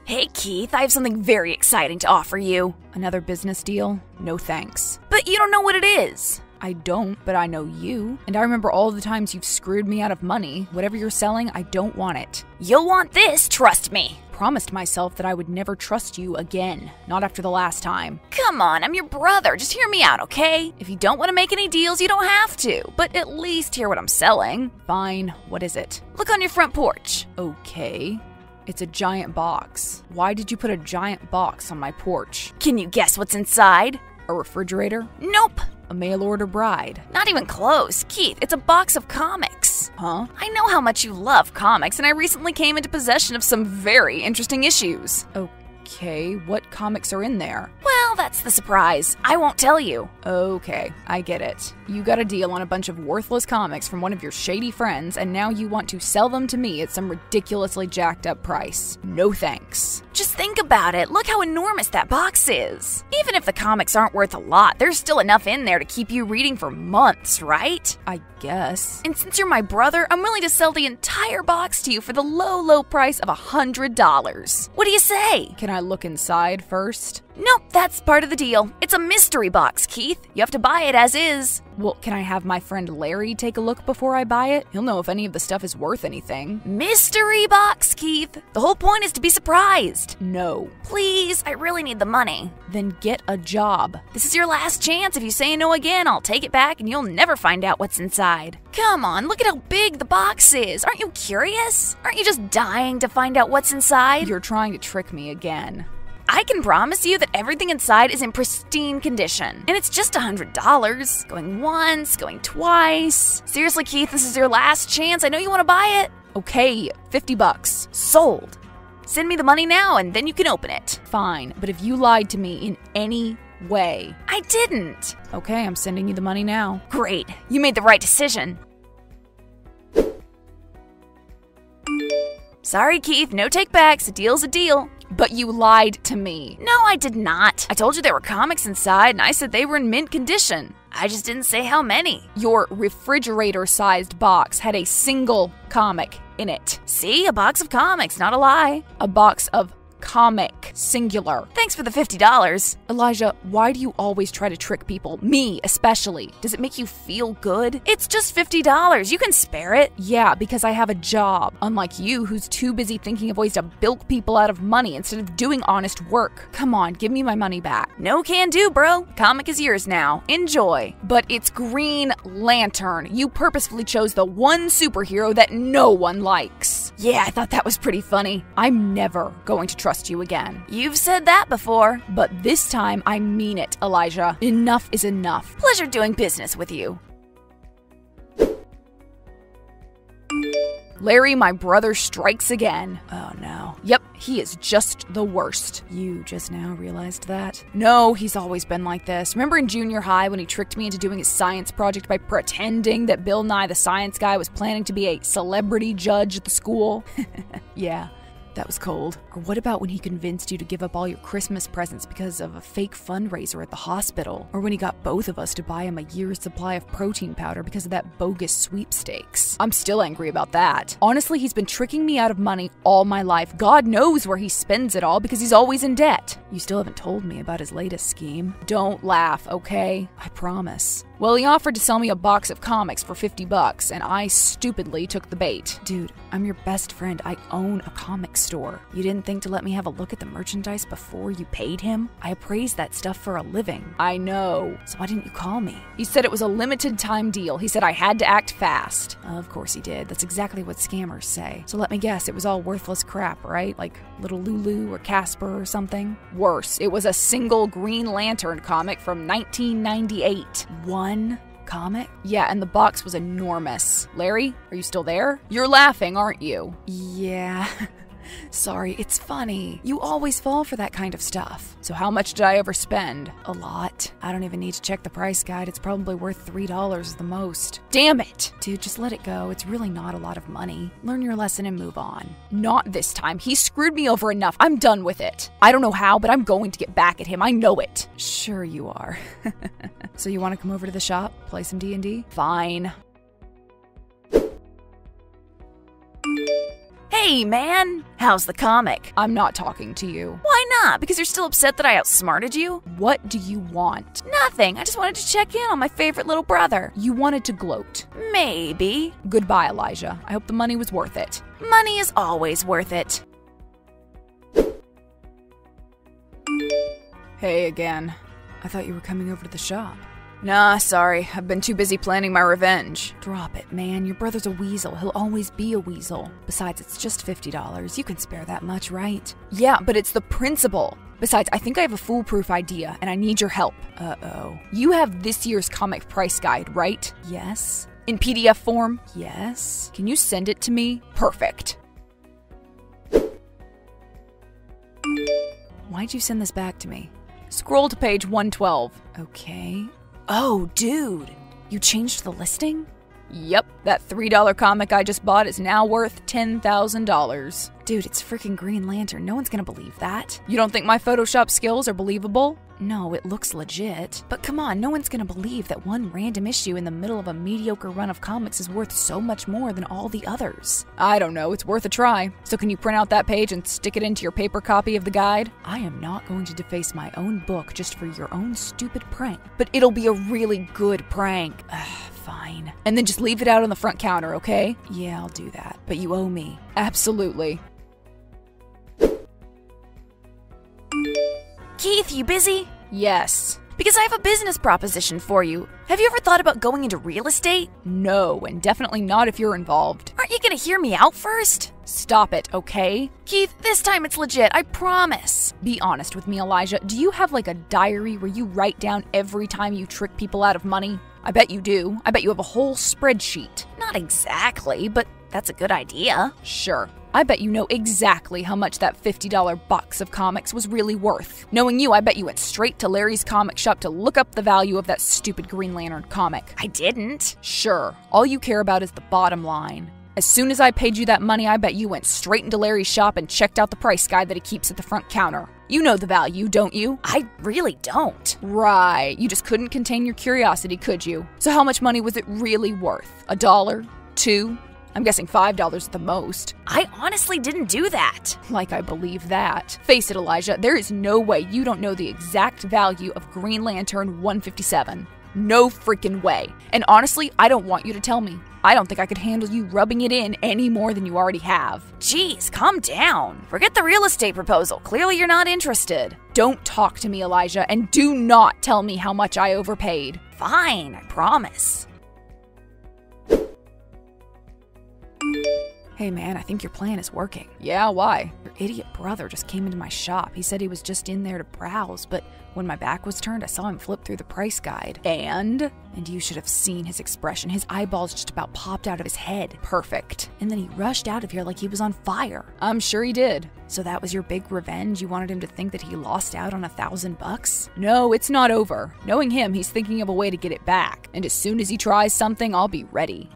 Hey Keith, I have something very exciting to offer you. Another business deal? No thanks. But you don't know what it is. I don't, but I know you. And I remember all the times you've screwed me out of money. Whatever you're selling, I don't want it. You'll want this, trust me. Promised myself that I would never trust you again. Not after the last time. Come on, I'm your brother. Just hear me out, okay? If you don't want to make any deals, you don't have to. But at least hear what I'm selling. Fine. What is it? Look on your front porch. Okay. It's a giant box. Why did you put a giant box on my porch? Can you guess what's inside? A refrigerator? Nope. A mail-order bride? Not even close. Keith, it's a box of comics. Huh? I know how much you love comics, and I recently came into possession of some very interesting issues. Okay, what comics are in there? Well, that's the surprise. I won't tell you. Okay, I get it. You got a deal on a bunch of worthless comics from one of your shady friends, and now you want to sell them to me at some ridiculously jacked up price. No thanks. Just think about it. Look how enormous that box is. Even if the comics aren't worth a lot, there's still enough in there to keep you reading for months, right? I guess. And since you're my brother, I'm willing to sell the entire box to you for the low price of $100. What do you say? Can I look inside first? Nope, that's part of the deal. It's a mystery box, Keith. You have to buy it as is. Well, can I have my friend Larry take a look before I buy it? He'll know if any of the stuff is worth anything. Mystery box, Keith. The whole point is to be surprised. No. Please, I really need the money. Then get a job. This is your last chance. If you say no again, I'll take it back and you'll never find out what's inside. Come on, look at how big the box is. Aren't you curious? Aren't you just dying to find out what's inside? You're trying to trick me again. I can promise you that everything inside is in pristine condition. And it's just $100. Going once, going twice. Seriously, Keith, this is your last chance. I know you want to buy it. Okay, $50. Sold. Send me the money now and then you can open it. Fine, but if you lied to me in any way. I didn't. Okay, I'm sending you the money now. Great. You made the right decision. Sorry, Keith, no takebacks. A deal's a deal. But you lied to me. No, I did not. I told you there were comics inside, and I said they were in mint condition. I just didn't say how many. Your refrigerator-sized box had a single comic in it. See? A box of comics, not a lie. A box of comic, singular. Thanks for the $50. Elijah, why do you always try to trick people? Me, especially. Does it make you feel good? It's just $50. You can spare it. Yeah, because I have a job. Unlike you, who's too busy thinking of ways to bilk people out of money instead of doing honest work. Come on, give me my money back. No can do, bro. Comic is yours now. Enjoy. But it's Green Lantern. You purposefully chose the one superhero that no one likes. Yeah, I thought that was pretty funny. I'm never going to trust you again. You've said that before. But this time, I mean it, Elijah. Enough is enough. Pleasure doing business with you. Larry, my brother, strikes again. Oh no. Yep, he is just the worst. You just now realized that? No, he's always been like this. Remember in junior high when he tricked me into doing his science project by pretending that Bill Nye the Science Guy was planning to be a celebrity judge at the school? Yeah. That was cold. Or what about when he convinced you to give up all your Christmas presents because of a fake fundraiser at the hospital? Or when he got both of us to buy him a year's supply of protein powder because of that bogus sweepstakes? I'm still angry about that. Honestly, he's been tricking me out of money all my life. God knows where he spends it all because he's always in debt. You still haven't told me about his latest scheme. Don't laugh, okay? I promise. Well, he offered to sell me a box of comics for $50, and I stupidly took the bait. Dude, I'm your best friend. I own a comic store. You didn't think to let me have a look at the merchandise before you paid him? I appraise that stuff for a living. I know. So why didn't you call me? He said it was a limited time deal. He said I had to act fast. Of course he did. That's exactly what scammers say. So let me guess, it was all worthless crap, right? Like Little Lulu or Casper or something? Worse, it was a single Green Lantern comic from 1998. One comic? Yeah, and the box was enormous. Larry, are you still there? You're laughing, aren't you? Yeah. Sorry, it's funny. You always fall for that kind of stuff. So how much did I overspend? A lot. I don't even need to check the price guide. It's probably worth $3 the most. Damn it! Dude, just let it go. It's really not a lot of money. Learn your lesson and move on. Not this time. He screwed me over enough. I'm done with it. I don't know how, but I'm going to get back at him. I know it. Sure you are. So you want to come over to the shop? Play some D&D? Fine. Hey Hey, man! How's the comic? I'm not talking to you. Why not? Because you're still upset that I outsmarted you? What do you want? Nothing. I just wanted to check in on my favorite little brother. You wanted to gloat. Maybe. Goodbye, Elijah. I hope the money was worth it. Money is always worth it. Hey again. I thought you were coming over to the shop. Nah, sorry. I've been too busy planning my revenge. Drop it, man. Your brother's a weasel. He'll always be a weasel. Besides, it's just $50. You can spare that much, right? Yeah, but it's the principle. Besides, I think I have a foolproof idea, and I need your help. Uh-oh. You have this year's comic price guide, right? Yes. In PDF form? Yes. Can you send it to me? Perfect. Why'd you send this back to me? Scroll to page 112. Okay. Oh, dude. You changed the listing? Yep, that $3 comic I just bought is now worth $10,000. Dude, it's freaking Green Lantern. No one's gonna believe that. You don't think my Photoshop skills are believable? No, it looks legit. But come on, no one's gonna believe that one random issue in the middle of a mediocre run of comics is worth so much more than all the others. I don't know, it's worth a try. So can you print out that page and stick it into your paper copy of the guide? I am not going to deface my own book just for your own stupid prank. But it'll be a really good prank. Fine. And then just leave it out on the front counter, okay? Yeah, I'll do that. But you owe me. Absolutely. Keith, you busy? Yes. Because I have a business proposition for you. Have you ever thought about going into real estate? No, and definitely not if you're involved. Aren't you gonna hear me out first? Stop it, okay? Keith, this time it's legit, I promise. Be honest with me, Elijah. Do you have like a diary where you write down every time you trick people out of money? I bet you do. I bet you have a whole spreadsheet. Not exactly, but that's a good idea. Sure. I bet you know exactly how much that $50 box of comics was really worth. Knowing you, I bet you went straight to Larry's comic shop to look up the value of that stupid Green Lantern comic. I didn't. Sure. All you care about is the bottom line. As soon as I paid you that money, I bet you went straight into Larry's shop and checked out the price guide that he keeps at the front counter. You know the value, don't you? I really don't. Right. You just couldn't contain your curiosity, could you? So how much money was it really worth? $1? $2? I'm guessing $5 at the most. I honestly didn't do that. Like I believe that. Face it, Elijah, there is no way you don't know the exact value of Green Lantern 157. No freaking way. And honestly, I don't want you to tell me. I don't think I could handle you rubbing it in any more than you already have. Jeez, calm down. Forget the real estate proposal. Clearly you're not interested. Don't talk to me, Elijah, and do not tell me how much I overpaid. Fine, I promise. Hey man, I think your plan is working. Yeah, why? Your idiot brother just came into my shop. He said he was just in there to browse, but when my back was turned, I saw him flip through the price guide. And you should have seen his expression. His eyeballs just about popped out of his head. Perfect. And then he rushed out of here like he was on fire. I'm sure he did. So that was your big revenge? You wanted him to think that he lost out on $1,000? No, it's not over. Knowing him, he's thinking of a way to get it back. And as soon as he tries something, I'll be ready.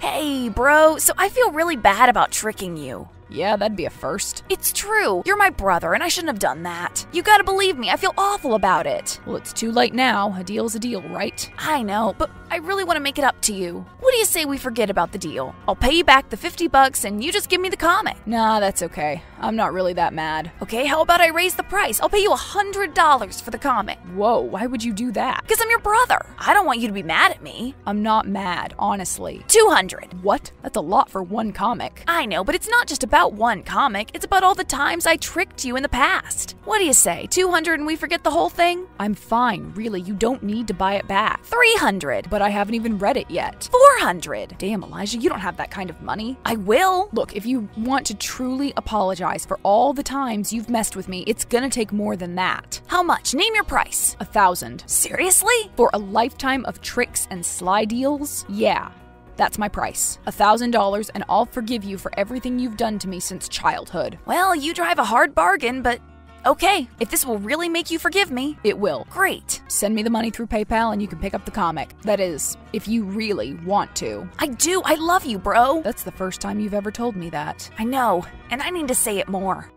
Hey, bro, so I feel really bad about tricking you. Yeah, that'd be a first. It's true. You're my brother, and I shouldn't have done that. You gotta believe me. I feel awful about it. Well, it's too late now. A deal's a deal, right? I know, but I really want to make it up to you. What do you say we forget about the deal? I'll pay you back the $50 and you just give me the comic. Nah, that's okay. I'm not really that mad. Okay, how about I raise the price? I'll pay you $100 for the comic. Whoa, why would you do that? Because I'm your brother. I don't want you to be mad at me. I'm not mad, honestly. $200. What? That's a lot for one comic. I know, but it's not just about one comic. It's about all the times I tricked you in the past. What do you say? $200 and we forget the whole thing? I'm fine, really. You don't need to buy it back. $300. But I haven't even read it yet. $400. Damn, Elijah, you don't have that kind of money. I will. Look, if you want to truly apologize for all the times you've messed with me, it's gonna take more than that. How much? Name your price. $1,000. Seriously? For a lifetime of tricks and sly deals? Yeah. That's my price. $1,000, and I'll forgive you for everything you've done to me since childhood. Well, you drive a hard bargain, but okay. If this will really make you forgive me, it will. Great. Send me the money through PayPal and you can pick up the comic. That is, if you really want to. I do. I love you, bro. That's the first time you've ever told me that. I know, and I need to say it more.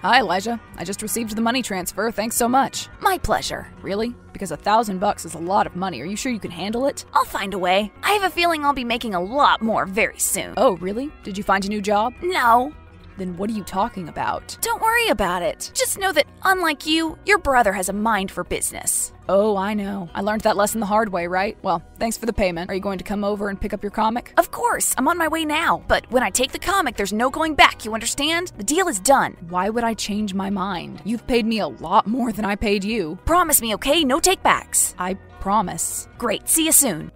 Hi, Elijah. I just received the money transfer. Thanks so much. My pleasure. Really? Because $1,000 is a lot of money. Are you sure you can handle it? I'll find a way. I have a feeling I'll be making a lot more very soon. Oh, really? Did you find a new job? No. Then what are you talking about? Don't worry about it. Just know that, unlike you, your brother has a mind for business. Oh, I know. I learned that lesson the hard way, right? Well, thanks for the payment. Are you going to come over and pick up your comic? Of course, I'm on my way now. But when I take the comic, there's no going back, you understand? The deal is done. Why would I change my mind? You've paid me a lot more than I paid you. Promise me, okay? No takebacks. I promise. Great, see you soon.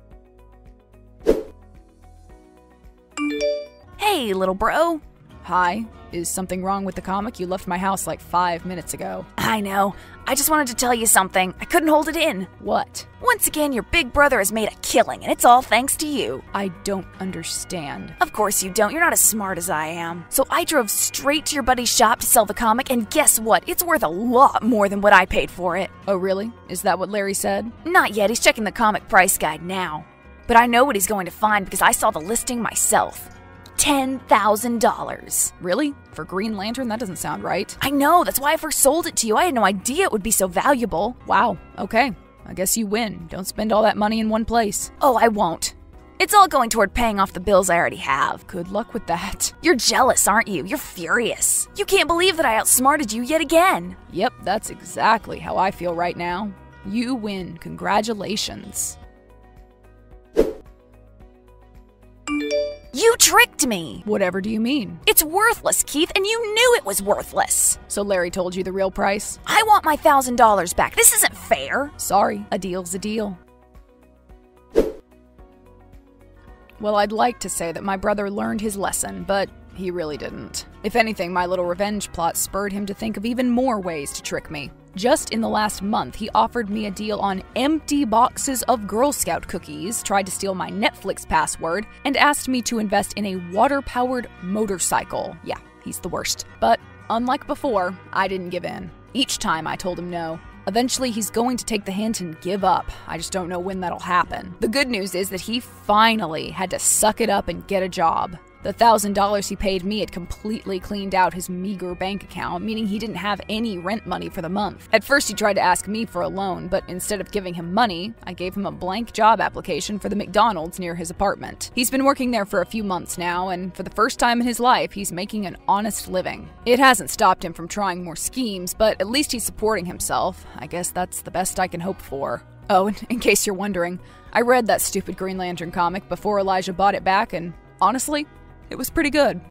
Hey, little bro. Hi. Is something wrong with the comic? You left my house like 5 minutes ago. I know. I just wanted to tell you something. I couldn't hold it in. What? Once again, your big brother has made a killing, and it's all thanks to you. I don't understand. Of course you don't. You're not as smart as I am. So I drove straight to your buddy's shop to sell the comic, and guess what? It's worth a lot more than what I paid for it. Oh, really? Is that what Larry said? Not yet. He's checking the comic price guide now. But I know what he's going to find because I saw the listing myself. $10,000. Really? For Green Lantern? That doesn't sound right. I know, that's why I first sold it to you. I had no idea it would be so valuable. Wow, okay. I guess you win. Don't spend all that money in one place. Oh, I won't. It's all going toward paying off the bills I already have. Good luck with that. You're jealous, aren't you? You're furious. You can't believe that I outsmarted you yet again. Yep, that's exactly how I feel right now. You win. Congratulations. You tricked me! Whatever do you mean? It's worthless, Keith, and you knew it was worthless! So Larry told you the real price? I want my $1,000 back. This isn't fair! Sorry, a deal's a deal. Well, I'd like to say that my brother learned his lesson, but he really didn't. If anything, my little revenge plot spurred him to think of even more ways to trick me. Just in the last month, he offered me a deal on empty boxes of Girl Scout cookies, tried to steal my Netflix password, and asked me to invest in a water-powered motorcycle. Yeah, he's the worst. But unlike before, I didn't give in. Each time I told him no. Eventually, he's going to take the hint and give up. I just don't know when that'll happen. The good news is that he finally had to suck it up and get a job. The $1,000 he paid me had completely cleaned out his meager bank account, meaning he didn't have any rent money for the month. At first, he tried to ask me for a loan, but instead of giving him money, I gave him a blank job application for the McDonald's near his apartment. He's been working there for a few months now, and for the first time in his life, he's making an honest living. It hasn't stopped him from trying more schemes, but at least he's supporting himself. I guess that's the best I can hope for. Oh, and in case you're wondering, I read that stupid Green Lantern comic before Elijah bought it back, and honestly, it was pretty good.